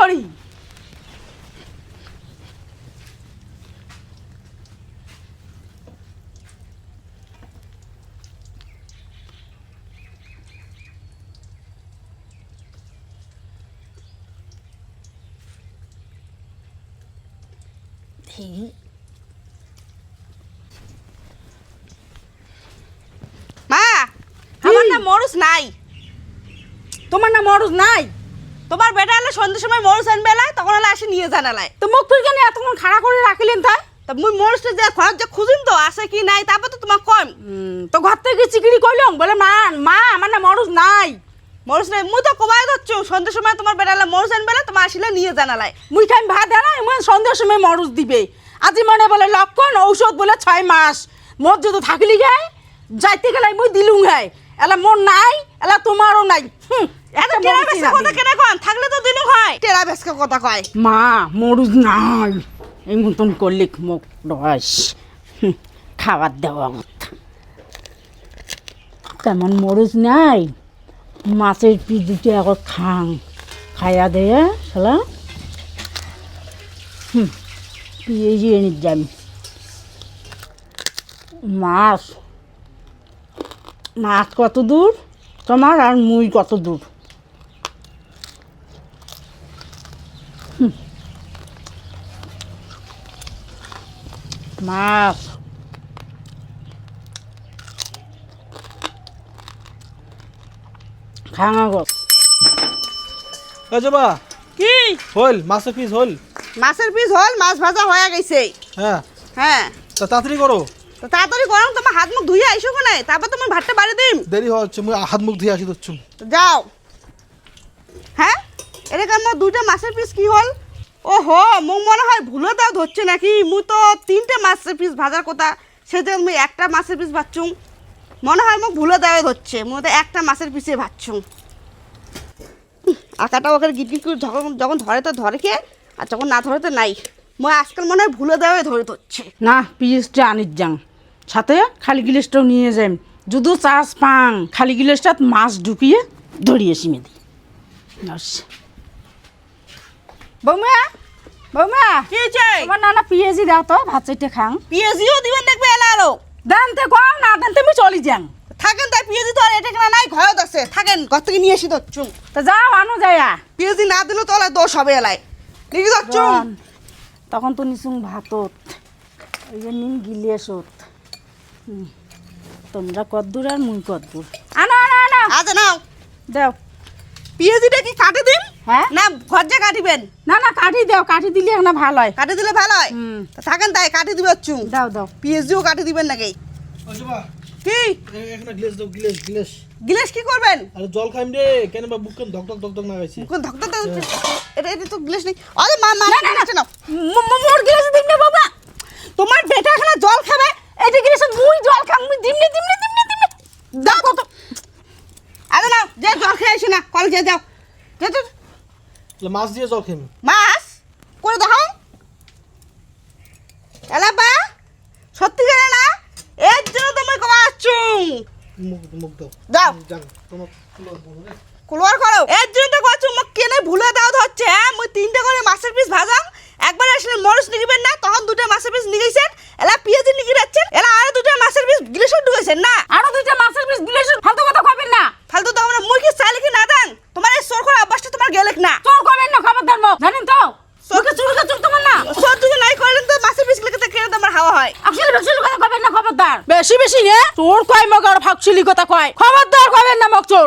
করি মা আমার না মরুস নাই। তোমার না মরুজ নাই তোমার বেটা এলে সন্ধ্যের সময় মরুস আনবে এলাই, তখন এলে আসে নিয়ে জানালাই। তো মুখ ফিরকানি এতক্ষণ খাড়া করে রাখিলেন তাই তা মুই মরুসটা যে খরচ যে খুঁজিম তো আসে কি নাই, তারপর তো তোমার কম তো ঘর থেকে চিকিরি কইলং বলে মা মা আমার না মরুজ নাই। মরুস নাই। মুই তো কবাই ধরছো সন্ধ্যের সময় তোমার বেটা এলে মরুস আনবে এলাই, তোমার আসলে নিয়ে জানালাই। মুই খাই ভাত দেনা এমন সন্ধ্যার সময় মরুজ দিবে। আজি মনে বলে লক্ষণ ঔষধ বলে 6 মাস মোর যদি থাকলি গায় যাইতে গেলে মুই দিলুম গায় এলা মোর নাই এলা তোমারও নাই। এত টেরা বেশি কথা কেন কন? থাকলে তো দিনু হয়। টেরা বেশি কথা কয়। মা মরুজ নাই এই মতন করলে মুখ রস খাবার দেওয়া কথা তেমন মরুজ নাই। মাছের পিস দুটো এখন খাং খাইয়া দেয়া শালা পিএজি এনে যাবি মাছ মাছ কত দূর তোমার আর মুই কত দূর মাছ খাঙা গো আজবা কি হল মাছের পিস হল। মাছের পিস হল, মাছ ভাজা হয়ে গেছে। হ্যাঁ হ্যাঁ তা তাড়াতাড়ি করো, তো তাড়াতাড়ি গরম, তোমার হাত মুখ ধুয়ে আইসো কোনে, তারপর তোমার ভাতটা বাড়ি দিম। দেরি হচ্ছে মুই হাত মুখ ধুয়ে আসি ধরছু। তো যাও। হ্যাঁ এরকম আমার দুইটা মাছের পিস কি হল? ও হো মোক মনে হয় ভুলে দাও ধরছে নাকি। মুই তো 3টে মাছের পিস ভাজার কথা, সেটা মুই একটা মাছের পিস ভাজছুম। মনে হয় মোক ভুলে দেওয়া ধরছে, মুই তো একটা মাছের পিসে ভাজছুম। আকাটা ওকে গিট গিট করে যখন যখন ধরে তো ধরে খেয়ে, আর যখন না ধরে তো নাই। মই আজকাল মনে হয় ভুলে দেওয়াই ধরে ধরছে। না পিসটা আনির যাং সাথে খালি গিলাসটাও নিয়ে যাই যদি চাষ পাং খালি গিলাসটাত মাছ ঢুকিয়ে ধরিয়ে সিমে দিই। বৌমা বৌমা কি হয়েছে? তোমার নানা পিএজি দাও তো ভাত চাইতে খাং পিএজিও দিবেন দেখবে এলা আরো দানতে কম না দানতে আমি চলি যাং। থাকেন, তাই পিএজি তো আর এটা কেনা নাই, ঘরত আছে। থাকেন, ঘর থেকে নিয়ে এসে ধরছুম। তো যাও আনো যাইয়া পিএজি না দিলেও তো এলাই দোষ হবে এলাই। নিয়ে ধরছুম। তখন তো নিচুং ভাতত ওই যে নিম গিলিয়াসত তোমরা কদ্দূর আর মুই কদ্দূর আনো আনো আনো আচ্ছা নাও। দেও পিএজিটা কি কাটে দিন? হ্যাঁ না ভজ্জা কাটিবেন? না না কাঠি দেও কাঠি দিলে না ভালো হয়। কাটে দিলে ভালো হয়। তা থাকেন, তাই কাটি দিবে চুম। দাও দাও পিএজিও কাটি দিবেন নাকি? আজবা কি এখানে গ্লাস দাও, গ্লাস গ্লাস। গিলাস কি করবেন? আরে জল খাইম রে, কেন বা বুক কেন ধক ধক ধক ধক না গাইছি। কোন ধক্কা তো এটা এটা তো গিলাস নেই। আরে মা মা না, না, না। নাও। মোর গিলাস দিন না বাবা তোমার বেটা এখানে জল খাবে, এইটা গিলাস মুই জল খাং মুই দিমনে দিমনে দিমনে দিমনে দাও কত। আরে নাও, যে জল খেয়ে আসি না, কল যে যাও। যাও, যাও। তাহলে মাছ দিয়ে জল খাইম। মাছ করে দাও। এলা বা সত্যি জানে না, এর জন্য তোমায় কবা আসছুম। মুখ মুখ দাও দাও জান তোমার ফুলোর বলো রে। কুলোয়ার করো, এর জন্য তো কচ্ছুম। মোক কেনে ভুলে দাও ধরছে। হ্যাঁ মুই 3টে করে মাছের পিস ভাজাম, একবার আসলে মরস নিগিবেন না, তখন 2টা মাছের পিস নিগেছেন। এলা পিঁয়াজি নিগি রাখছেন, এলা আরো 2টা মাছের পিস গিলেশন ঢুকেছেন না। আরো দুইটা মাছের পিস গিলাস ফালতু কথা কইবেন না। ফালতু তো আমরা মুই কি চাইলে কি না দাং? তোমার এই সর করা অভ্যাসটা তোমার গেলেক না। চোর কইবেন না খবরদার মো জানেন তো চোরকে চুরকে চুর তোমার না সর যদি নাই করলেন তো মাছের পিস গুলোকে তো কেন তোমার হাওয়া হয়। আসলে বেশি কথা কইবেন না খবরদার বেশি বেশি নে চোর কয় মগ আর ফাকশিলি কথা কয় খবরদার কইবেন না মগ চোর।